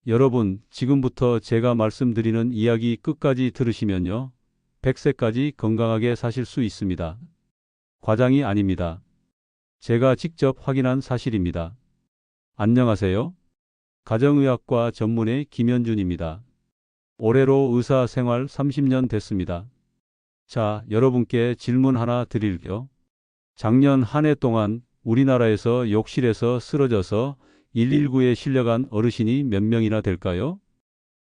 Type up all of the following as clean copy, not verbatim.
여러분, 지금부터 제가 말씀드리는 이야기 끝까지 들으시면요. 100세까지 건강하게 사실 수 있습니다. 과장이 아닙니다. 제가 직접 확인한 사실입니다. 안녕하세요. 가정의학과 전문의 김현준입니다. 올해로 의사 생활 30년 됐습니다. 자, 여러분께 질문 하나 드릴게요. 작년 한 해 동안 우리나라에서 욕실에서 쓰러져서 119에 실려간 어르신이 몇 명이나 될까요?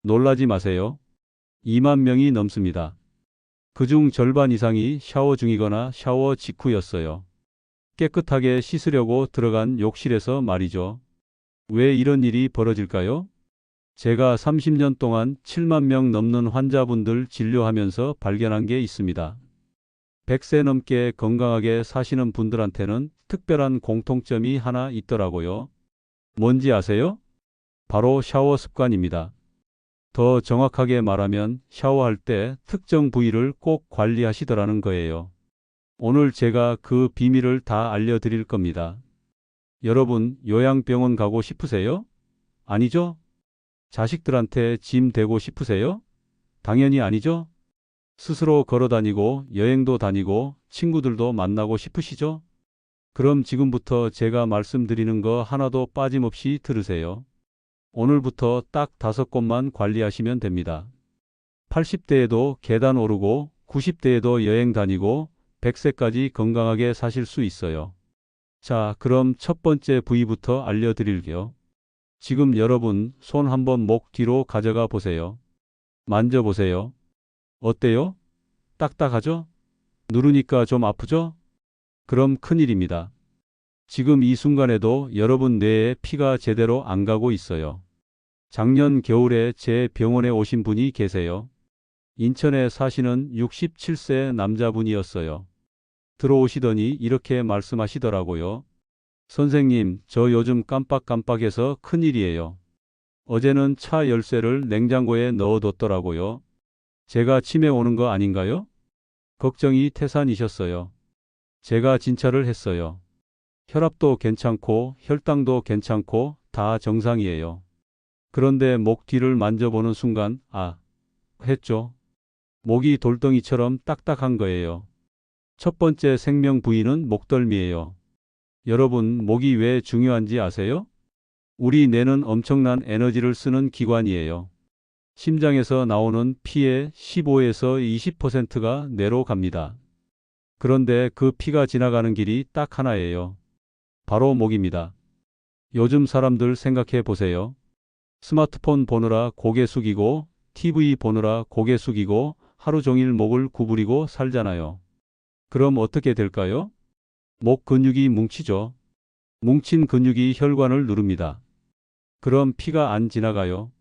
놀라지 마세요. 2만 명이 넘습니다. 그중 절반 이상이 샤워 중이거나 샤워 직후였어요. 깨끗하게 씻으려고 들어간 욕실에서 말이죠. 왜 이런 일이 벌어질까요? 제가 30년 동안 7만 명 넘는 환자분들 진료하면서 발견한 게 있습니다. 100세 넘게 건강하게 사시는 분들한테는 특별한 공통점이 하나 있더라고요. 뭔지 아세요? 바로 샤워 습관입니다. 더 정확하게 말하면 샤워할 때 특정 부위를 꼭 관리하시더라는 거예요. 오늘 제가 그 비밀을 다 알려드릴 겁니다. 여러분, 요양병원 가고 싶으세요? 아니죠? 자식들한테 짐 되고 싶으세요? 당연히 아니죠? 스스로 걸어 다니고 여행도 다니고 친구들도 만나고 싶으시죠? 그럼 지금부터 제가 말씀드리는 거 하나도 빠짐없이 들으세요. 오늘부터 딱 5곳만 관리하시면 됩니다. 80대에도 계단 오르고 90대에도 여행 다니고 100세까지 건강하게 사실 수 있어요. 자, 그럼 첫 번째 부위부터 알려드릴게요. 지금 여러분 손 한번 목 뒤로 가져가 보세요. 만져보세요. 어때요? 딱딱하죠? 누르니까 좀 아프죠? 그럼 큰일입니다. 지금 이 순간에도 여러분 뇌에 피가 제대로 안 가고 있어요. 작년 겨울에 제 병원에 오신 분이 계세요. 인천에 사시는 67세 남자분이었어요. 들어오시더니 이렇게 말씀하시더라고요. 선생님, 저 요즘 깜빡깜빡해서 큰일이에요. 어제는 차 열쇠를 냉장고에 넣어뒀더라고요. 제가 치매 오는 거 아닌가요? 걱정이 태산이셨어요. 제가 진찰을 했어요. 혈압도 괜찮고 혈당도 괜찮고 다 정상이에요. 그런데 목 뒤를 만져보는 순간, 했죠. 목이 돌덩이처럼 딱딱한 거예요. 첫 번째 생명 부위는 목덜미예요. 여러분, 목이 왜 중요한지 아세요? 우리 뇌는 엄청난 에너지를 쓰는 기관이에요. 심장에서 나오는 피의 15에서 20%가 뇌로 갑니다. 그런데 그 피가 지나가는 길이 딱 하나예요. 바로 목입니다. 요즘 사람들 생각해 보세요. 스마트폰 보느라 고개 숙이고 TV 보느라 고개 숙이고 하루 종일 목을 구부리고 살잖아요. 그럼 어떻게 될까요? 목 근육이 뭉치죠. 뭉친 근육이 혈관을 누릅니다. 그럼 피가 안 지나가요.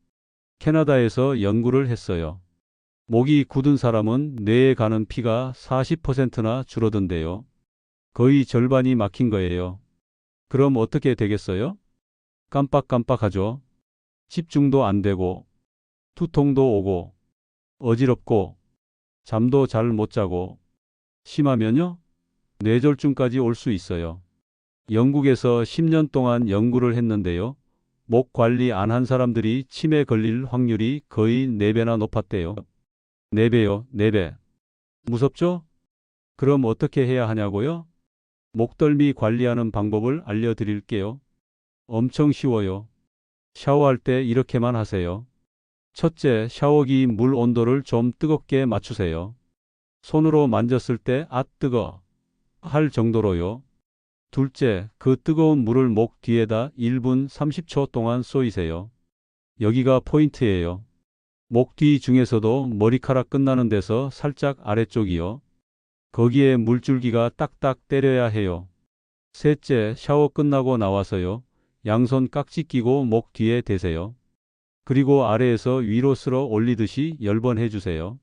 캐나다에서 연구를 했어요. 목이 굳은 사람은 뇌에 가는 피가 40%나 줄어든대요. 거의 절반이 막힌 거예요. 그럼 어떻게 되겠어요? 깜빡깜빡하죠. 집중도 안 되고, 두통도 오고, 어지럽고, 잠도 잘 못 자고, 심하면요? 뇌졸중까지 올 수 있어요. 영국에서 10년 동안 연구를 했는데요. 목 관리 안 한 사람들이 치매 걸릴 확률이 거의 4배나 높았대요. 4배요, 4배. 무섭죠? 그럼 어떻게 해야 하냐고요? 목덜미 관리하는 방법을 알려드릴게요. 엄청 쉬워요. 샤워할 때 이렇게만 하세요. 첫째, 물 온도를 좀 뜨겁게 맞추세요. 손으로 만졌을 때 뜨거 할 정도로요. 둘째, 그 뜨거운 물을 목 뒤에다 1분 30초 동안 쏘이세요. 여기가 포인트예요. 목 뒤 중에서도 머리카락 끝나는 데서 살짝 아래쪽이요. 거기에 물줄기가 딱딱 때려야 해요. 셋째, 샤워 끝나고 나와서요. 양손 깍지 끼고 목 뒤에 대세요. 그리고 아래에서 위로 쓸어 올리듯이 10번 해주세요.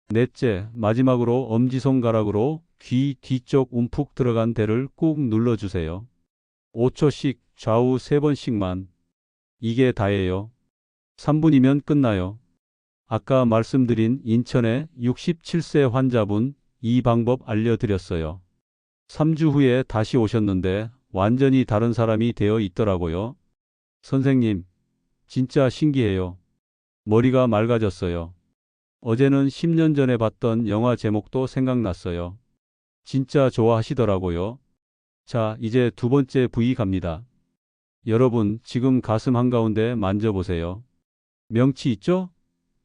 넷째, 마지막으로 엄지손가락으로 귀 뒤쪽 움푹 들어간 데를 꾹 눌러주세요. 5초씩 좌우 3번씩만. 이게 다예요. 3분이면 끝나요. 아까 말씀드린 인천의 67세 환자분 이 방법 알려드렸어요. 3주 후에 다시 오셨는데 완전히 다른 사람이 되어 있더라고요. 선생님, 진짜 신기해요. 머리가 맑아졌어요. 어제는 10년 전에 봤던 영화 제목도 생각났어요. 진짜 좋아하시더라고요. 자, 이제 두 번째 부위 갑니다. 여러분, 지금 가슴 한가운데 만져보세요. 명치 있죠?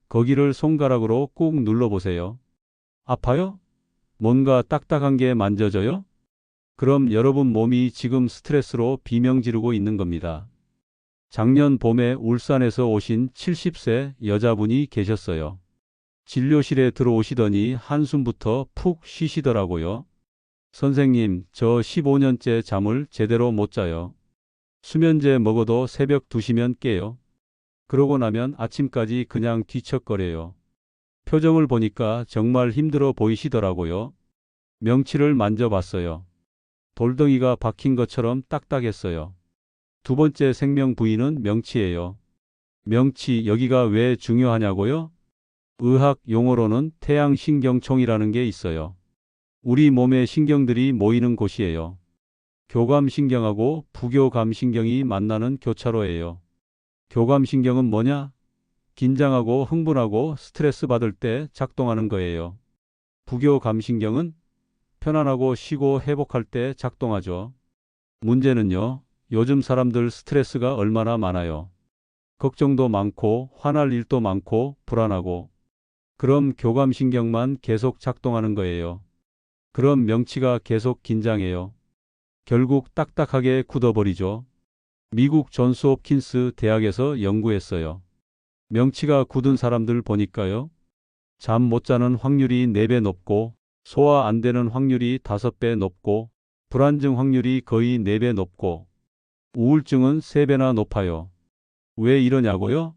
거기를 손가락으로 꾹 눌러보세요. 아파요? 뭔가 딱딱한 게 만져져요? 그럼 여러분 몸이 지금 스트레스로 비명 지르고 있는 겁니다. 작년 봄에 울산에서 오신 70세 여자분이 계셨어요. 진료실에 들어오시더니 한숨부터 푹 쉬시더라고요. 선생님, 저 15년째 잠을 제대로 못 자요. 수면제 먹어도 새벽 2시면 깨요. 그러고 나면 아침까지 그냥 뒤척거려요. 표정을 보니까 정말 힘들어 보이시더라고요. 명치를 만져봤어요. 돌덩이가 박힌 것처럼 딱딱했어요. 두 번째 생명 부위는 명치예요. 명치 여기가 왜 중요하냐고요? 의학 용어로는 태양신경총이라는 게 있어요. 우리 몸의 신경들이 모이는 곳이에요. 교감신경하고 부교감신경이 만나는 교차로예요. 교감신경은 뭐냐? 긴장하고 흥분하고 스트레스 받을 때 작동하는 거예요. 부교감신경은 편안하고 쉬고 회복할 때 작동하죠. 문제는요, 요즘 사람들 스트레스가 얼마나 많아요. 걱정도 많고 화날 일도 많고 불안하고. 그럼 교감신경만 계속 작동하는 거예요. 그럼 명치가 계속 긴장해요. 결국 딱딱하게 굳어버리죠. 미국 존스 홉킨스 대학에서 연구했어요. 명치가 굳은 사람들 보니까요. 잠 못 자는 확률이 4배 높고 소화 안 되는 확률이 5배 높고 불안증 확률이 거의 4배 높고 우울증은 3배나 높아요. 왜 이러냐고요?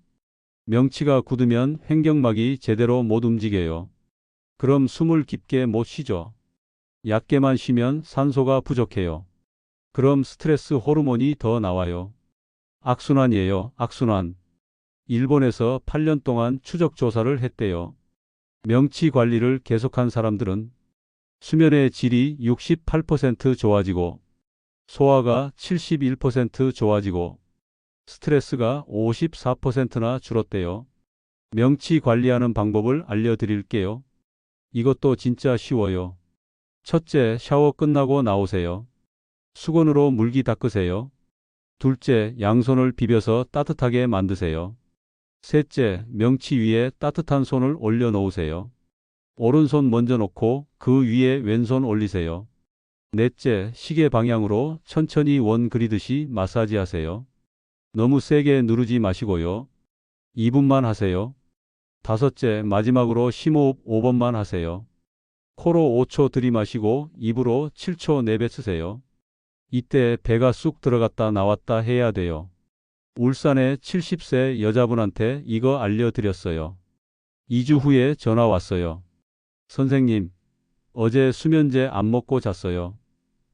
명치가 굳으면 횡격막이 제대로 못 움직여요. 그럼 숨을 깊게 못 쉬죠. 얕게만 쉬면 산소가 부족해요. 그럼 스트레스 호르몬이 더 나와요. 악순환이에요. 악순환. 일본에서 8년 동안 추적 조사를 했대요. 명치 관리를 계속한 사람들은 수면의 질이 68% 좋아지고 소화가 71% 좋아지고 스트레스가 54%나 줄었대요. 명치 관리하는 방법을 알려드릴게요. 이것도 진짜 쉬워요. 첫째, 샤워 끝나고 나오세요. 수건으로 물기 닦으세요. 둘째, 양손을 비벼서 따뜻하게 만드세요. 셋째, 명치 위에 따뜻한 손을 올려 놓으세요. 오른손 먼저 놓고 그 위에 왼손 올리세요. 넷째, 시계 방향으로 천천히 원 그리듯이 마사지 하세요. 너무 세게 누르지 마시고요. 2분만 하세요. 다섯째, 마지막으로 심호흡 5번만 하세요. 코로 5초 들이마시고 입으로 7초 내뱉으세요. 이때 배가 쑥 들어갔다 나왔다 해야 돼요. 울산의 70세 여자분한테 이거 알려드렸어요. 2주 후에 전화 왔어요. 선생님, 어제 수면제 안 먹고 잤어요.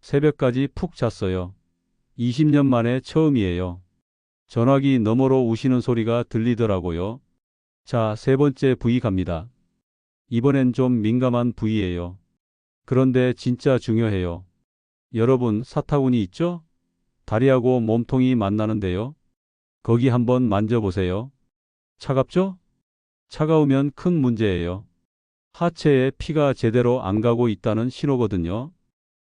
새벽까지 푹 잤어요. 20년 만에 처음이에요. 전화기 너머로 우시는 소리가 들리더라고요. 자, 세 번째 부위 갑니다. 이번엔 좀 민감한 부위예요. 그런데 진짜 중요해요. 여러분, 사타구니 있죠? 다리하고 몸통이 만나는데요. 거기 한번 만져보세요. 차갑죠? 차가우면 큰 문제예요. 하체에 피가 제대로 안 가고 있다는 신호거든요.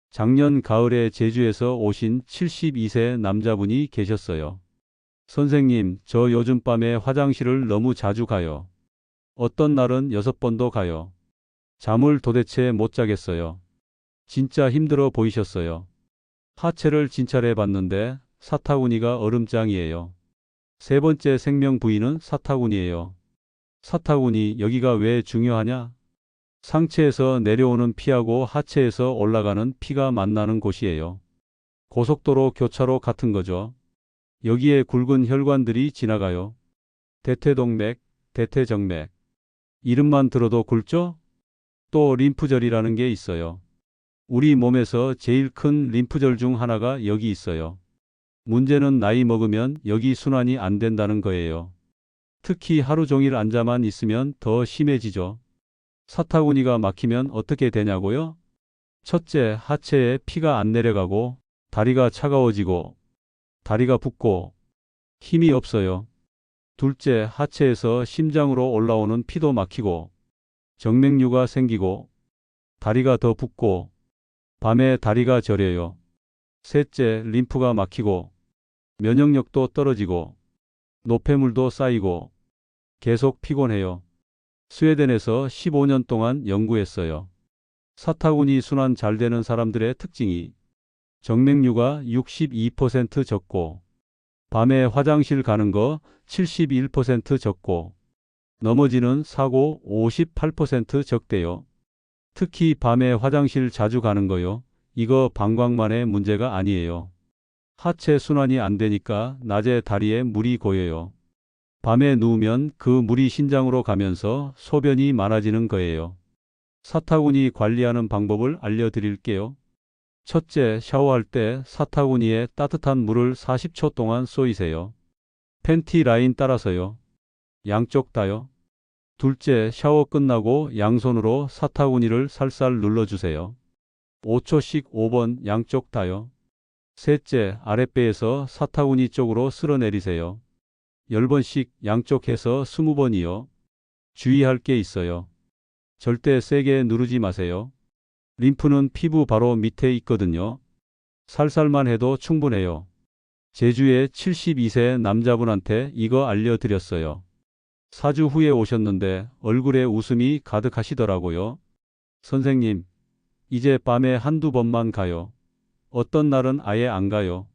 작년 가을에 제주에서 오신 72세 남자분이 계셨어요. 선생님, 저 요즘 밤에 화장실을 너무 자주 가요. 어떤 날은 6번도 가요. 잠을 도대체 못 자겠어요. 진짜 힘들어 보이셨어요. 하체를 진찰해 봤는데 사타구니가 얼음장이에요. 세 번째 생명 부위는 사타구니예요. 사타구니 여기가 왜 중요하냐? 상체에서 내려오는 피하고 하체에서 올라가는 피가 만나는 곳이에요. 고속도로 교차로 같은 거죠. 여기에 굵은 혈관들이 지나가요. 대퇴동맥, 대퇴정맥. 이름만 들어도 굵죠? 또 림프절이라는 게 있어요. 우리 몸에서 제일 큰 림프절 중 하나가 여기 있어요. 문제는 나이 먹으면 여기 순환이 안 된다는 거예요. 특히 하루 종일 앉아만 있으면 더 심해지죠. 사타구니가 막히면 어떻게 되냐고요? 첫째, 하체에 피가 안 내려가고 다리가 차가워지고 다리가 붓고 힘이 없어요. 둘째, 하체에서 심장으로 올라오는 피도 막히고 정맥류가 생기고 다리가 더 붓고 밤에 다리가 저려요. 셋째, 림프가 막히고 면역력도 떨어지고 노폐물도 쌓이고 계속 피곤해요. 스웨덴에서 15년 동안 연구했어요. 사타구니 순환 잘 되는 사람들의 특징이 정맥류가 62% 적고 밤에 화장실 가는 거 71% 적고 넘어지는 사고 58% 적대요. 특히 밤에 화장실 자주 가는 거요. 이거 방광만의 문제가 아니에요. 하체 순환이 안 되니까 낮에 다리에 물이 고여요. 밤에 누우면 그 물이 신장으로 가면서 소변이 많아지는 거예요. 사타구니 관리하는 방법을 알려드릴게요. 첫째, 샤워할 때 사타구니에 따뜻한 물을 40초 동안 쏘이세요. 팬티 라인 따라서요. 양쪽 다요. 둘째, 샤워 끝나고 양손으로 사타구니를 살살 눌러주세요. 5초씩 5번 양쪽 다요. 셋째, 아랫배에서 사타구니 쪽으로 쓸어내리세요. 10번씩 양쪽 해서 20번이요. 주의할 게 있어요. 절대 세게 누르지 마세요. 림프는 피부 바로 밑에 있거든요. 살살만 해도 충분해요. 제주의 72세 남자분한테 이거 알려드렸어요. 4주 후에 오셨는데 얼굴에 웃음이 가득하시더라고요. 선생님, 이제 밤에 한두 번만 가요. 어떤 날은 아예 안 가요.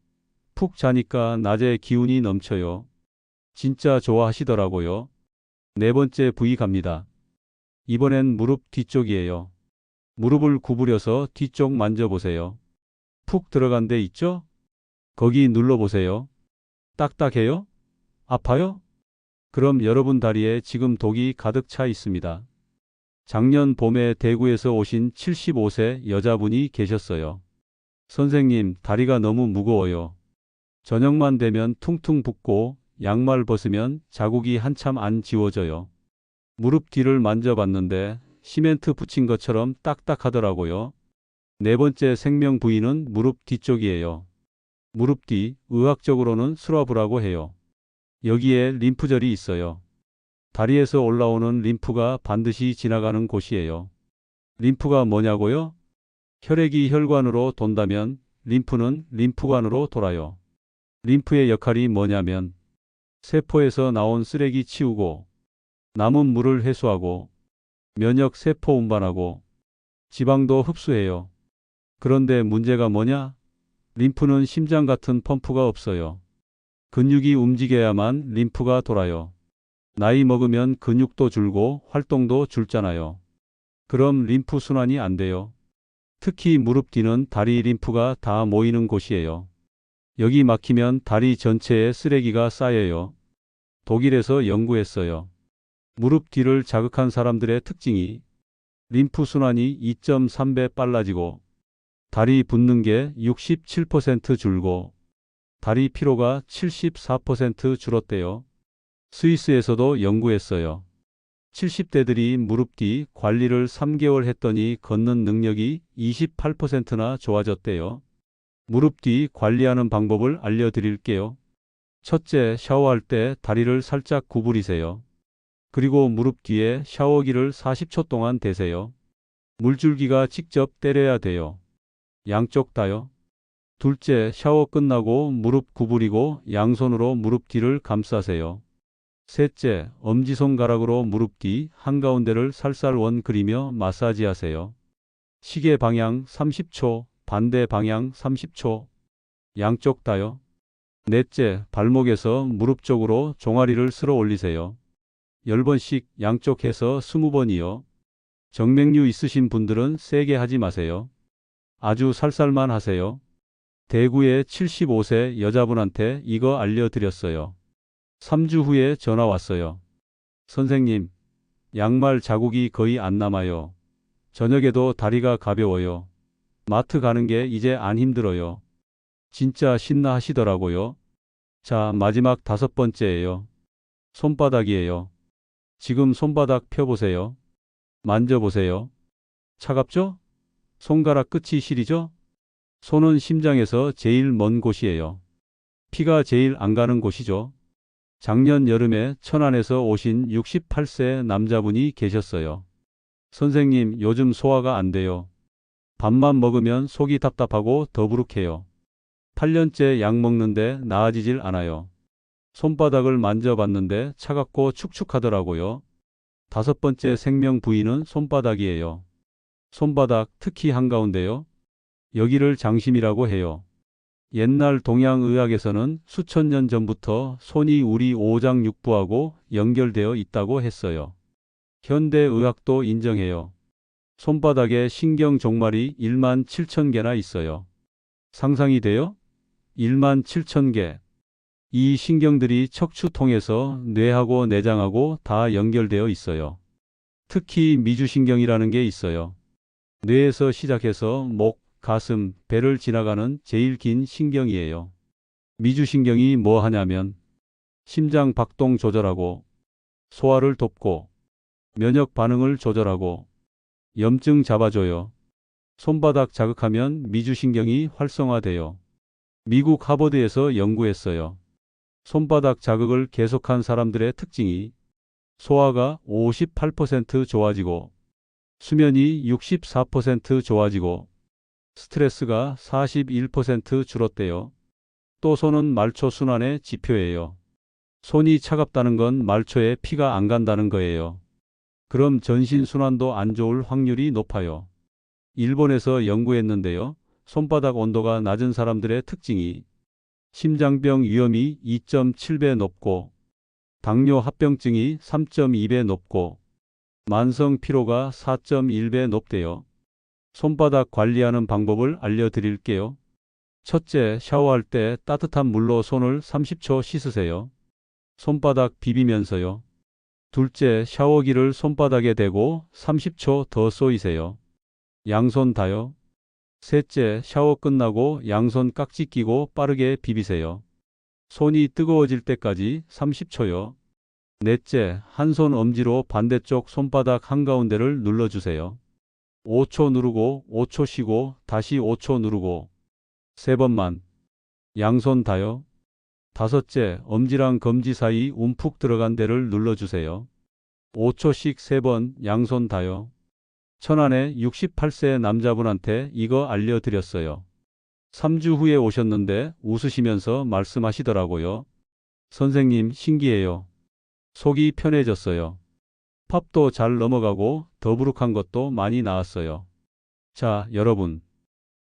푹 자니까 낮에 기운이 넘쳐요. 진짜 좋아하시더라고요. 네 번째 부위 갑니다. 이번엔 무릎 뒤쪽이에요. 무릎을 구부려서 뒤쪽 만져보세요. 푹 들어간 데 있죠? 거기 눌러보세요. 딱딱해요? 아파요? 그럼 여러분 다리에 지금 독이 가득 차 있습니다. 작년 봄에 대구에서 오신 75세 여자분이 계셨어요. 선생님, 다리가 너무 무거워요. 저녁만 되면 퉁퉁 붓고 양말 벗으면 자국이 한참 안 지워져요. 무릎 뒤를 만져봤는데 시멘트 붙인 것처럼 딱딱하더라고요. 네 번째 생명 부위는 무릎 뒤쪽이에요. 무릎 뒤, 의학적으로는 수라부라고 해요. 여기에 림프절이 있어요. 다리에서 올라오는 림프가 반드시 지나가는 곳이에요. 림프가 뭐냐고요? 혈액이 혈관으로 돈다면 림프는 림프관으로 돌아요. 림프의 역할이 뭐냐면 세포에서 나온 쓰레기 치우고 남은 물을 회수하고 면역 세포 운반하고 지방도 흡수해요. 그런데 문제가 뭐냐? 림프는 심장 같은 펌프가 없어요. 근육이 움직여야만 림프가 돌아요. 나이 먹으면 근육도 줄고 활동도 줄잖아요. 그럼 림프 순환이 안 돼요. 특히 무릎 뒤는 다리 림프가 다 모이는 곳이에요. 여기 막히면 다리 전체에 쓰레기가 쌓여요. 독일에서 연구했어요. 무릎 뒤를 자극한 사람들의 특징이 림프 순환이 2.3배 빨라지고 다리 붓는 게 67% 줄고 다리 피로가 74% 줄었대요. 스위스에서도 연구했어요. 70대들이 무릎 뒤 관리를 3개월 했더니 걷는 능력이 28%나 좋아졌대요. 무릎 뒤 관리하는 방법을 알려드릴게요. 첫째, 샤워할 때 다리를 살짝 구부리세요. 그리고 무릎 뒤에 샤워기를 40초 동안 대세요. 물줄기가 직접 때려야 돼요. 양쪽 다요. 둘째, 샤워 끝나고 무릎 구부리고 양손으로 무릎 뒤를 감싸세요. 셋째, 엄지손가락으로 무릎 뒤 한가운데를 살살 원 그리며 마사지하세요. 시계 방향 30초, 반대 방향 30초. 양쪽 다요. 넷째, 발목에서 무릎 쪽으로 종아리를 쓸어 올리세요. 10번씩 양쪽 해서 20번이요. 정맥류 있으신 분들은 세게 하지 마세요. 아주 살살만 하세요. 대구의 75세 여자분한테 이거 알려드렸어요. 3주 후에 전화 왔어요. 선생님, 양말 자국이 거의 안 남아요. 저녁에도 다리가 가벼워요. 마트 가는 게 이제 안 힘들어요. 진짜 신나 하시더라고요. 자, 마지막 5번째예요. 손바닥이에요. 지금 손바닥 펴보세요. 만져보세요. 차갑죠? 손가락 끝이 시리죠? 손은 심장에서 제일 먼 곳이에요. 피가 제일 안 가는 곳이죠. 작년 여름에 천안에서 오신 68세 남자분이 계셨어요. 선생님, 요즘 소화가 안 돼요. 밥만 먹으면 속이 답답하고 더부룩해요. 8년째 약 먹는데 나아지질 않아요. 손바닥을 만져봤는데 차갑고 축축하더라고요. 5번째 생명 부위는 손바닥이에요. 손바닥, 특히 한가운데요. 여기를 장심이라고 해요. 옛날 동양의학에서는 수천 년 전부터 손이 우리 오장육부하고 연결되어 있다고 했어요. 현대의학도 인정해요. 손바닥에 신경 종말이 1만 7천 개나 있어요. 상상이 돼요? 1만 7천 개. 이 신경들이 척추 통해서 뇌하고 내장하고 다 연결되어 있어요. 특히 미주신경이라는 게 있어요. 뇌에서 시작해서 목, 가슴, 배를 지나가는 제일 긴 신경이에요. 미주신경이 뭐 하냐면 심장 박동 조절하고 소화를 돕고 면역 반응을 조절하고 염증 잡아줘요. 손바닥 자극하면 미주신경이 활성화돼요. 미국 하버드에서 연구했어요. 손바닥 자극을 계속한 사람들의 특징이 소화가 58% 좋아지고 수면이 64% 좋아지고 스트레스가 41% 줄었대요. 또 손은 말초 순환의 지표예요. 손이 차갑다는 건 말초에 피가 안 간다는 거예요. 그럼 전신 순환도 안 좋을 확률이 높아요. 일본에서 연구했는데요. 손바닥 온도가 낮은 사람들의 특징이 심장병 위험이 2.7배 높고 당뇨 합병증이 3.2배 높고 만성 피로가 4.1배 높대요. 손바닥 관리하는 방법을 알려드릴게요. 첫째, 샤워할 때 따뜻한 물로 손을 30초 씻으세요. 손바닥 비비면서요. 둘째, 샤워기를 손바닥에 대고 30초 더 쏘이세요. 양손 다요. 셋째, 샤워 끝나고 양손 깍지 끼고 빠르게 비비세요. 손이 뜨거워질 때까지 30초요. 넷째, 한 손 엄지로 반대쪽 손바닥 한가운데를 눌러주세요. 5초 누르고 5초 쉬고 다시 5초 누르고 3번만. 양손 다요. 다섯째, 엄지랑 검지 사이 움푹 들어간 데를 눌러주세요. 5초씩 3번 양손 다요. 천안에 68세 남자분한테 이거 알려드렸어요. 3주 후에 오셨는데 웃으시면서 말씀하시더라고요. 선생님, 신기해요. 속이 편해졌어요. 팝도 잘 넘어가고 더부룩한 것도 많이 나았어요. 자, 여러분.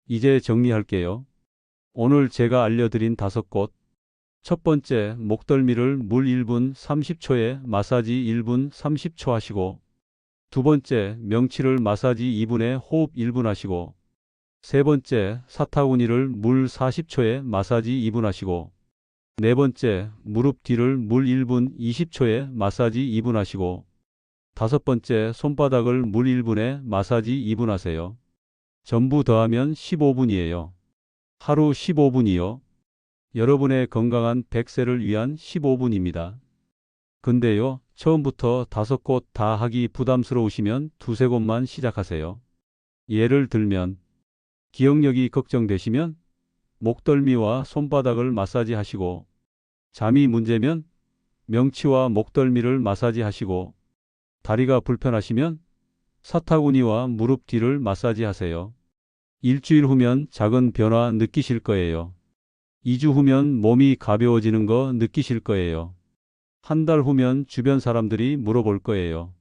이제 정리할게요. 오늘 제가 알려드린 5곳. 첫 번째, 목덜미를 물 1분 30초에 마사지 1분 30초 하시고, 두 번째, 명치를 마사지 2분에 호흡 1분 하시고, 세 번째, 사타구니를 물 40초에 마사지 2분 하시고, 네 번째, 무릎 뒤를 물 1분 20초에 마사지 2분 하시고, 다섯 번째, 손바닥을 물 1분에 마사지 2분 하세요. 전부 더하면 15분이에요. 하루 15분이요. 여러분의 건강한 100세를 위한 15분입니다. 근데요, 처음부터 5곳 다 하기 부담스러우시면 2~3곳만 시작하세요. 예를 들면, 기억력이 걱정되시면 목덜미와 손바닥을 마사지 하시고, 잠이 문제면 명치와 목덜미를 마사지 하시고, 다리가 불편하시면 사타구니와 무릎 뒤를 마사지 하세요. 일주일 후면 작은 변화 느끼실 거예요. 2주 후면 몸이 가벼워지는 거 느끼실 거예요. 한 달 후면 주변 사람들이 물어볼 거예요.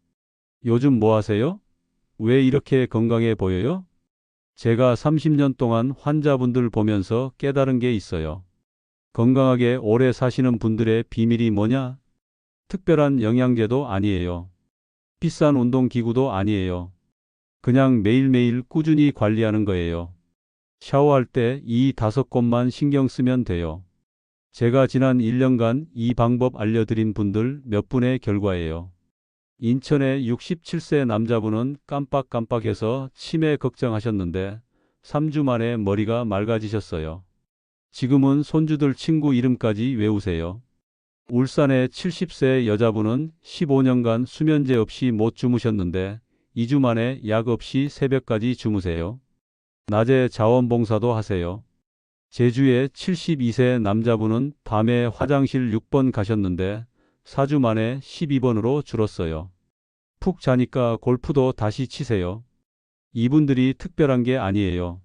요즘 뭐 하세요? 왜 이렇게 건강해 보여요? 제가 30년 동안 환자분들 보면서 깨달은 게 있어요. 건강하게 오래 사시는 분들의 비밀이 뭐냐? 특별한 영양제도 아니에요. 비싼 운동기구도 아니에요. 그냥 매일매일 꾸준히 관리하는 거예요. 샤워할 때 이 5곳만 신경 쓰면 돼요. 제가 지난 1년간 이 방법 알려드린 분들 몇 분의 결과예요. 인천의 67세 남자분은 깜빡깜빡해서 치매 걱정하셨는데 3주 만에 머리가 맑아지셨어요. 지금은 손주들 친구 이름까지 외우세요. 울산의 70세 여자분은 15년간 수면제 없이 못 주무셨는데 2주 만에 약 없이 새벽까지 주무세요. 낮에 자원봉사도 하세요. 제주의 72세 남자분은 밤에 화장실 6번 가셨는데 4주 만에 12번으로 줄었어요. 푹 자니까 골프도 다시 치세요. 이분들이 특별한 게 아니에요.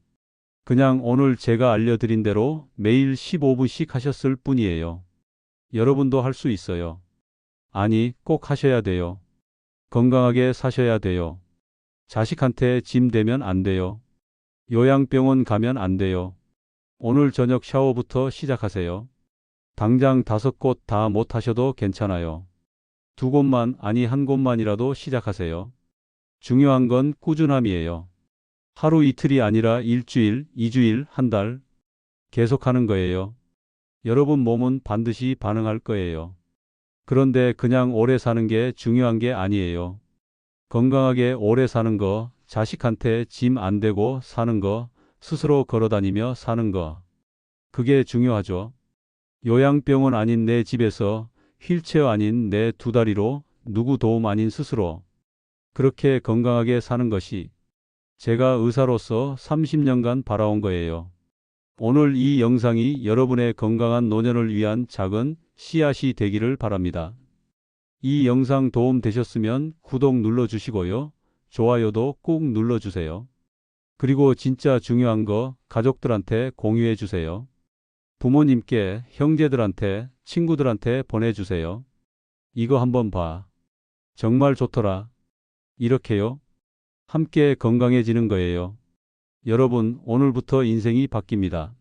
그냥 오늘 제가 알려드린 대로 매일 15분씩 하셨을 뿐이에요. 여러분도 할 수 있어요. 아니, 꼭 하셔야 돼요. 건강하게 사셔야 돼요. 자식한테 짐 되면 안 돼요. 요양병원 가면 안 돼요. 오늘 저녁 샤워부터 시작하세요. 당장 5곳 다 못 하셔도 괜찮아요. 2곳만, 아니 1곳만이라도 시작하세요. 중요한 건 꾸준함이에요. 하루 이틀이 아니라 일주일, 2주일, 한 달 계속하는 거예요. 여러분 몸은 반드시 반응할 거예요. 그런데 그냥 오래 사는 게 중요한 게 아니에요. 건강하게 오래 사는 거, 자식한테 짐 안 되고 사는 거, 스스로 걸어다니며 사는 거. 그게 중요하죠. 요양병원 아닌 내 집에서, 휠체어 아닌 내 2다리로, 누구 도움 아닌 스스로. 그렇게 건강하게 사는 것이 제가 의사로서 30년간 바라온 거예요. 오늘 이 영상이 여러분의 건강한 노년을 위한 작은 씨앗이 되기를 바랍니다. 이 영상 도움 되셨으면 구독 눌러주시고요. 좋아요도 꾹 눌러주세요. 그리고 진짜 중요한 거 가족들한테 공유해 주세요. 부모님께, 형제들한테, 친구들한테 보내주세요. 이거 한번 봐. 정말 좋더라. 이렇게요. 함께 건강해지는 거예요. 여러분, 오늘부터 인생이 바뀝니다.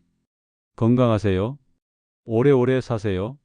건강하세요. 오래오래 사세요.